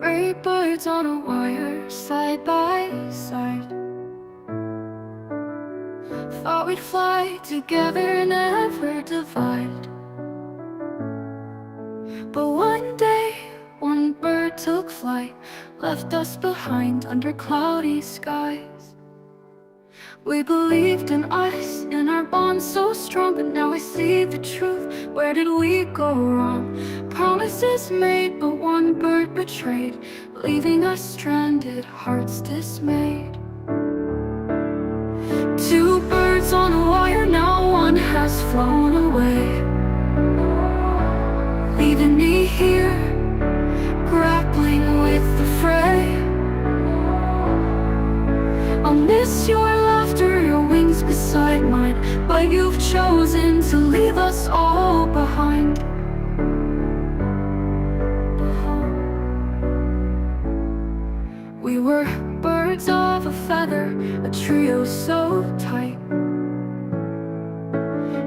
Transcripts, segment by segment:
Three birds on a wire, side by side. Thought we'd fly together, never divide. But one day, one bird took flight, left us behind under cloudy skies. We believed in us, in our bond so strong, but now I see the truth. Where did we go wrong? Promises made, but one bird betrayed, leaving us stranded, hearts dismayed. Two birds on a wire, now one has flown away, leaving me here, grappling with the fray. I'll miss your laughter, your wings beside mine, but you've chosen to leave us all behind. We were birds of a feather, a trio so tight.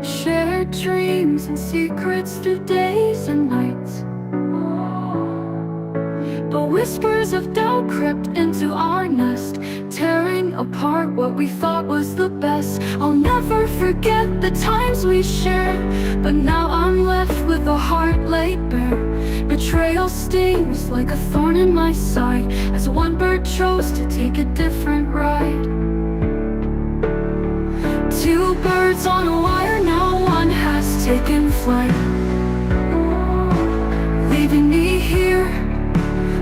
Shared dreams and secrets through days and nights. But whispers of doubt crept into our nest, tearing apart what we thought was the best. I'll never forget the times we shared, but now I'm left with a heart laid bare. Betrayal stings like a thorn in my side, as one bird chose to take a different ride. Two birds on a wire, now one has taken flight, leaving me here,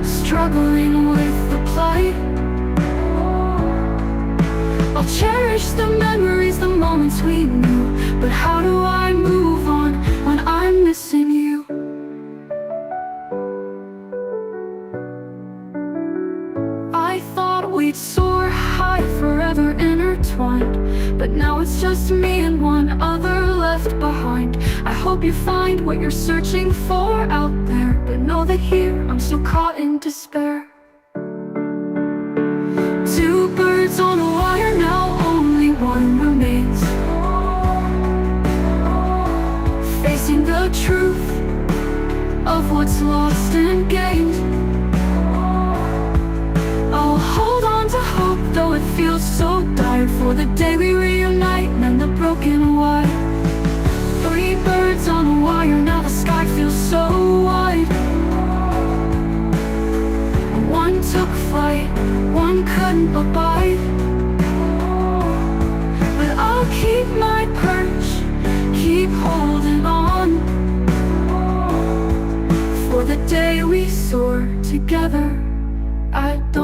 struggling with the plight. I'll cherish the memories, the moments we knew, but how do I move on when I'm missing you? I thought we'd soar high, forever intertwined, but now it's just me and one other left behind. I hope you find what you're searching for out there, but know that here I'm still caught in despair. Two birds on a wire, now only one remains, facing the truth of what's lost and gained. I'll hold on to hope, though it feels so dire, for the day we reunite, mend the broken wire. Three birds on a wire, now the sky feels so wide. One took flight, one couldn't abide, but I'll keep my perch, keep holding on, for the day we soar together at dawn.